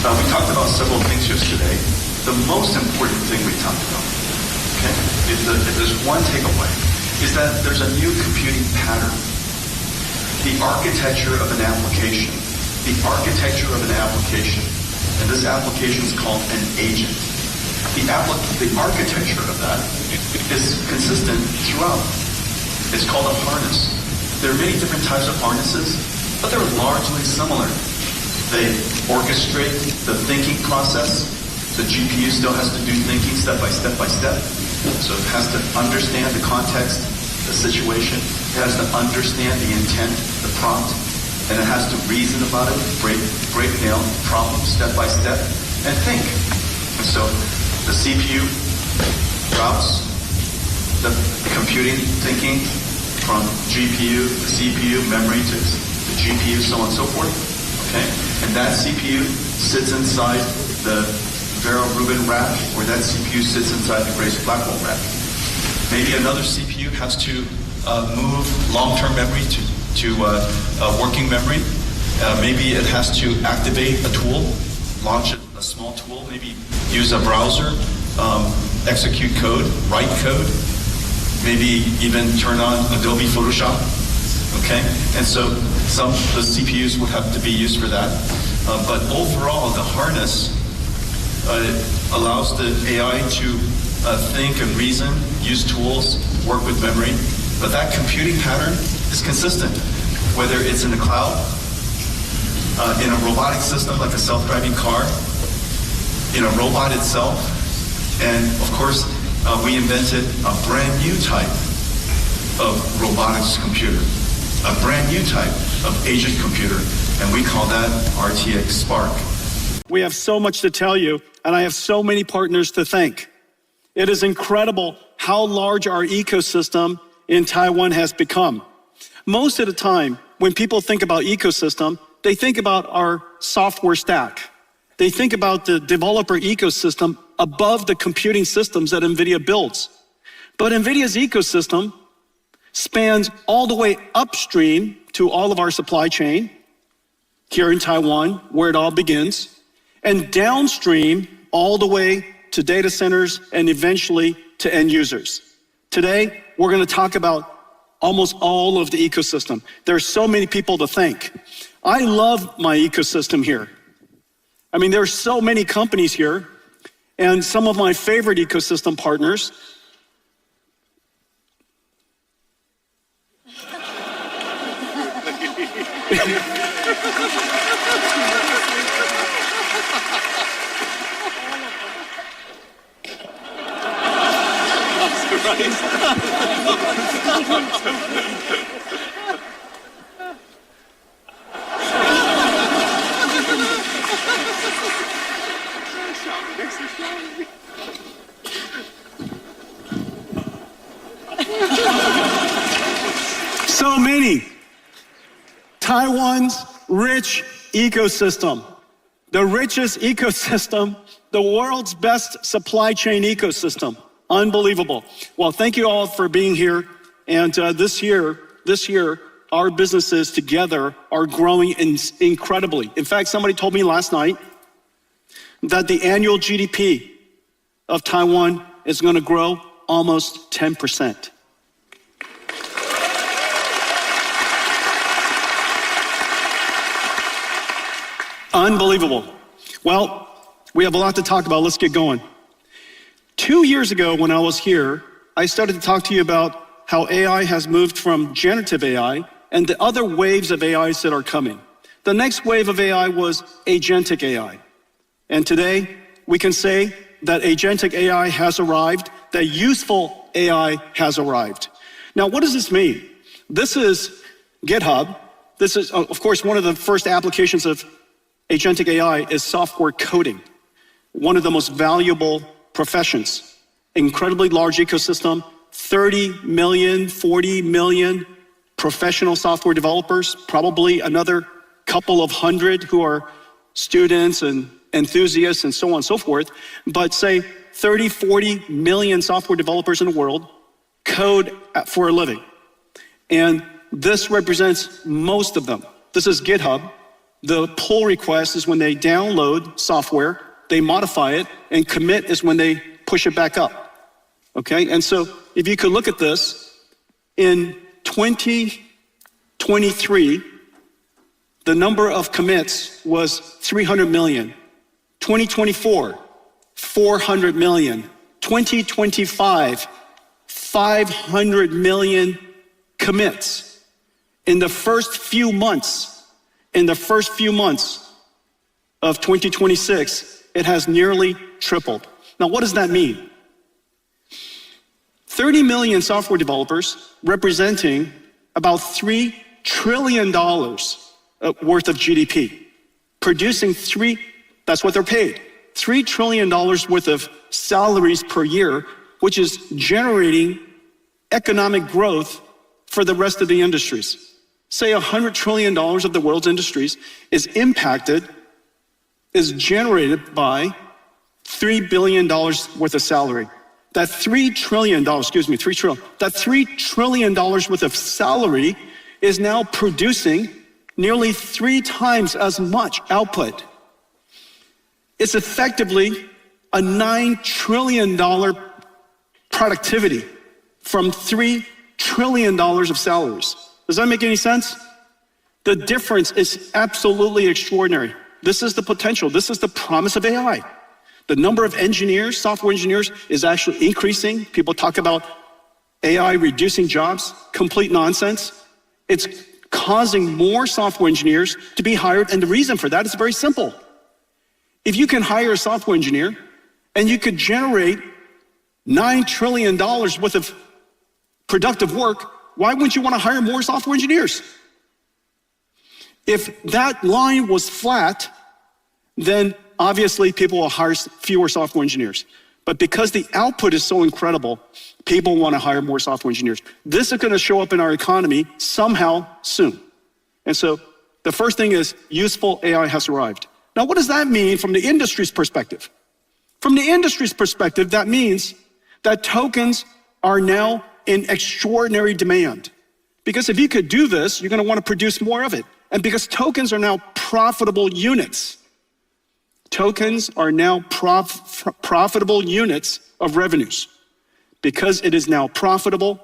We talked about several things yesterday. The most important thing we talked about, okay, if there's one takeaway, is that there's a new computing pattern. The architecture of an application, and this application is called an agent. The architecture of that is consistent throughout. It's called a harness. There are many different types of harnesses, but they're largely similar. They orchestrate the thinking process. The GPU still has to do thinking step by step by step. So it has to understand the context, the situation. It has to understand the intent, the prompt, and it has to reason about it, break down problems step by step, and think. And so the CPU routes the computing thinking from GPU, the CPU, memory to the GPU, so on and so forth. Okay? And that CPU sits inside the Vera Rubin rack, or that CPU sits inside the Grace Blackwell rack. Maybe another CPU has to move long-term memory to working memory. Maybe it has to activate a tool, launch a small tool, maybe use a browser, execute code, write code, maybe even turn on Adobe Photoshop. Okay? And so the CPUs would have to be used for that. But overall, the harness allows the AI to think and reason, use tools, work with memory. But that computing pattern is consistent, whether it's in the cloud, in a robotic system like a self-driving car, in a robot itself, and of course, we invented a brand new type of robotics computer, a brand new type of agent computer, and we call that RTX Spark. We have so much to tell you, and I have so many partners to thank. It is incredible how large our ecosystem in Taiwan has become. Most of the time, when people think about ecosystem, they think about our software stack. They think about the developer ecosystem above the computing systems that NVIDIA builds. But NVIDIA's ecosystem spans all the way upstream to all of our supply chain here in Taiwan, where it all begins, and downstream all the way to data centers and eventually to end users. Today, we're going to talk about almost all of the ecosystem. There's so many people to thank. I love my ecosystem here. I mean, there are so many companies here, and some of my favorite ecosystem partners. So many. Taiwan's rich ecosystem, the richest ecosystem, the world's best supply chain ecosystem. Unbelievable. Well, thank you all for being here. And this year, our businesses together are growing incredibly. In fact, somebody told me last night that the annual GDP of Taiwan is going to grow almost 10%. Unbelievable. Well, we have a lot to talk about. Let's get going. 2 years ago when I was here, I started to talk to you about how AI has moved from generative AI and the other waves of AIs that are coming. The next wave of AI was Agentic AI. And today, we can say that Agentic AI has arrived, that useful AI has arrived. Now, what does this mean? This is GitHub. This is, of course, one of the first applications of Agentic AI is software coding, one of the most valuable professions. Incredibly large ecosystem, 30 million, 40 million professional software developers, probably another couple of hundred who are students and enthusiasts and so on and so forth. But say 30, 40 million software developers in the world code for a living. And this represents most of them. This is GitHub. The pull request is when they download software, they modify it, and commit is when they push it back up, okay? And so if you could look at this, in 2023, the number of commits was 300 million. 2024, 400 million. 2025, 500 million commits. In the first few months of 2026, it has nearly tripled. Now, what does that mean? 30 million software developers representing about $3 trillion worth of GDP, producing that's what they're paid, $3 trillion worth of salaries per year, which is generating economic growth for the rest of the industries. Say $100 trillion of the world's industries is generated by $3 billion worth of salary. That $3 trillion worth of salary is now producing nearly 3 times as much output. It's effectively a $9 trillion productivity from $3 trillion of salaries. Does that make any sense? The difference is absolutely extraordinary. This is the potential. This is the promise of AI. The number of engineers, software engineers, is actually increasing. People talk about AI reducing jobs. Complete nonsense. It's causing more software engineers to be hired, and the reason for that is very simple. If you can hire a software engineer and you could generate $9 trillion worth of productive work, why wouldn't you want to hire more software engineers? If that line was flat, then obviously people will hire fewer software engineers. But because the output is so incredible, people want to hire more software engineers. This is going to show up in our economy somehow soon. And so the first thing is useful AI has arrived. Now, what does that mean from the industry's perspective? From the industry's perspective, that means that tokens are now in extraordinary demand. Because if you could do this, you're going to want to produce more of it. And because tokens are now profitable units, tokens are now profitable units of revenues. Because it is now profitable,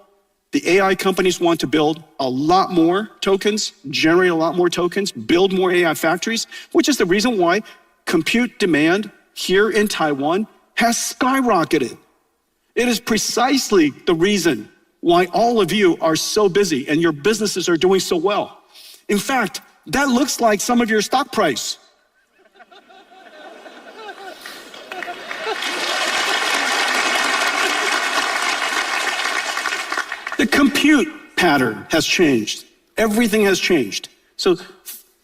the AI companies want to build a lot more tokens, generate a lot more tokens, build more AI factories, which is the reason why compute demand here in Taiwan has skyrocketed. It is precisely the reason why all of you are so busy and your businesses are doing so well. In fact, that looks like some of your stock price. The compute pattern has changed. Everything has changed. So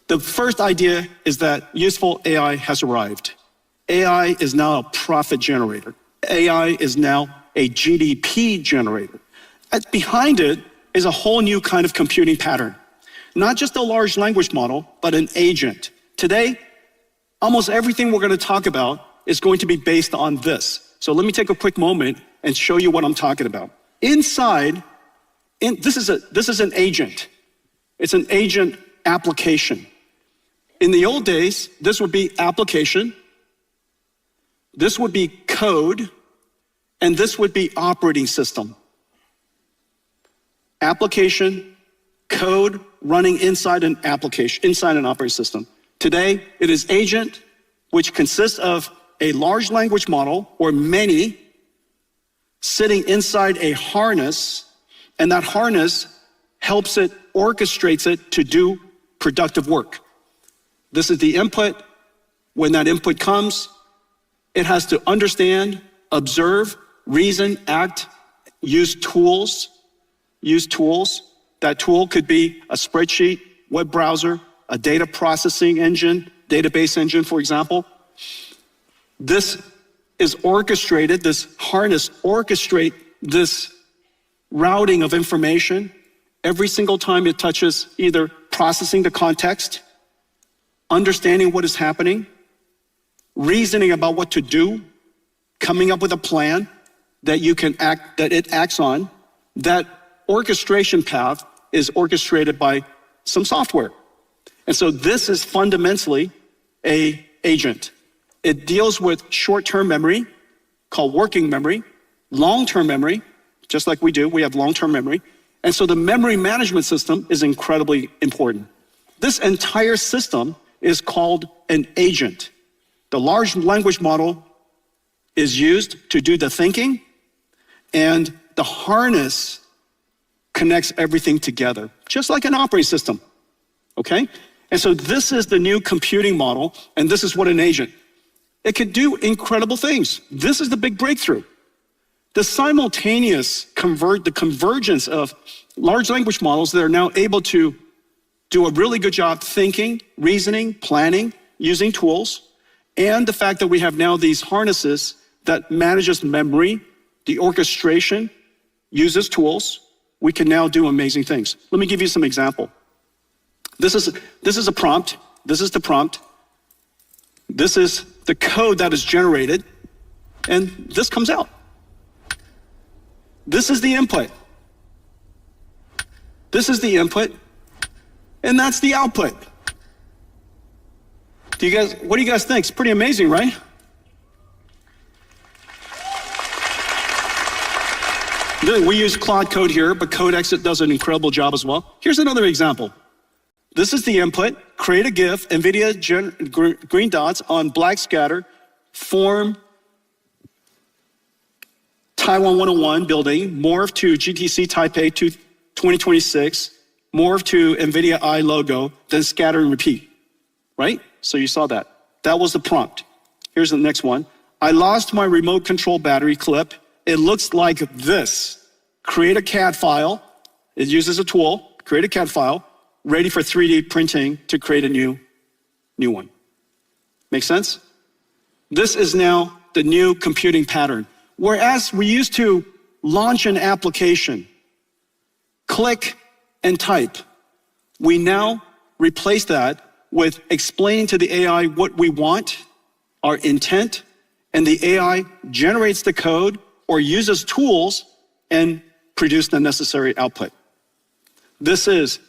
the first idea is that useful AI has arrived. AI is now a profit generator. AI is now a GDP generator. Behind it is a whole new kind of computing pattern. Not just a large language model, but an agent. Today, almost everything we're going to talk about is going to be based on this. So let me take a quick moment and show you what I'm talking about. This is an agent. It's an agent application. In the old days, this would be application, this would be code, and this would be operating system. Application, code running inside an application, inside an operating system. Today, it is agent, which consists of a large language model or many sitting inside a harness, and that harness helps it, orchestrates it to do productive work. This is the input. When that input comes, it has to understand, observe, reason, act, use tools. That tool could be a spreadsheet, web browser, a data processing engine, database engine, for example. This is orchestrated, this harness orchestrate this routing of information every single time it touches either processing the context, understanding what is happening, reasoning about what to do, coming up with a plan that it acts on. That orchestration path is orchestrated by some software. And so this is fundamentally an agent. It deals with short-term memory, called working memory, long-term memory, just like we do, we have long-term memory. And so the memory management system is incredibly important. This entire system is called an agent. The large language model is used to do the thinking, and the harness connects everything together, just like an operating system, okay? And so this is the new computing model, and this is what an agent. It could do incredible things. This is the big breakthrough. The simultaneous convergence of large language models that are now able to do a really good job thinking, reasoning, planning, using tools, and the fact that we have now these harnesses that manages memory, the orchestration, uses tools, we can now do amazing things. Let me give you some example. This is a prompt. This is the prompt. This is the code that is generated, and this comes out. This is the input. This is the input, and that's the output. What do you guys think? It's pretty amazing, right? We use Claude Code here, but Codex does an incredible job as well. Here's another example. This is the input. Create a GIF, Nvidia green dots on black scatter, form Taiwan 101 building, morph to GTC Taipei 2026, morph to Nvidia I logo, then scatter and repeat, right? So you saw that. That was the prompt. Here's the next one. I lost my remote control battery clip. It looks like this. Create a CAD file. It uses a tool, create a CAD file, ready for 3D printing to create a new one. Make sense? This is now the new computing pattern. Whereas we used to launch an application, click and type, we now replace that with explaining to the AI what we want, our intent, and the AI generates the code or uses tools and produce the necessary output. This is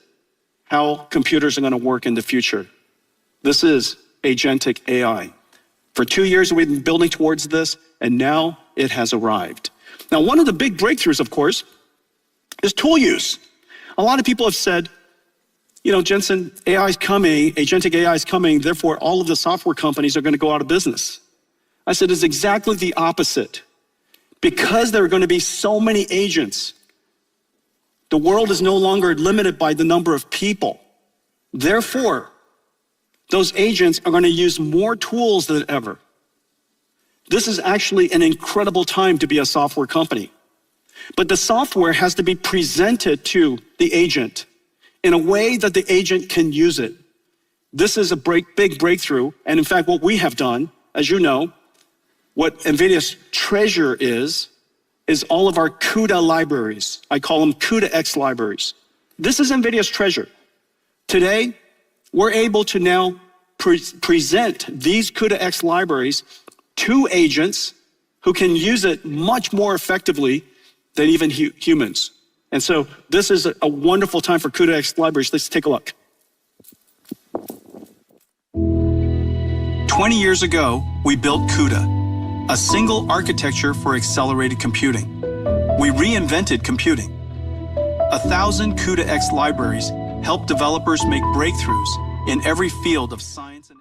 how computers are going to work in the future. This is Agentic AI. For 2 years, we've been building towards this, and now it has arrived. Now, one of the big breakthroughs, of course, is tool use. A lot of people have said, you know, Jensen, AI is coming, Agentic AI is coming, therefore all of the software companies are going to go out of business. I said, it's exactly the opposite. Because there are going to be so many agents, the world is no longer limited by the number of people. Therefore, those agents are going to use more tools than ever. This is actually an incredible time to be a software company. But the software has to be presented to the agent in a way that the agent can use it. This is a big breakthrough. And in fact, what we have done, as you know, what NVIDIA's treasure is all of our CUDA libraries. I call them CUDA-X libraries. This is NVIDIA's treasure. Today, we're able to now present these CUDA-X libraries to agents who can use it much more effectively than even humans. And so this is a wonderful time for CUDA-X libraries. Let's take a look. 20 years ago, we built CUDA, a single architecture for accelerated computing. We reinvented computing. 1,000 CUDA-X libraries help developers make breakthroughs in every field of science.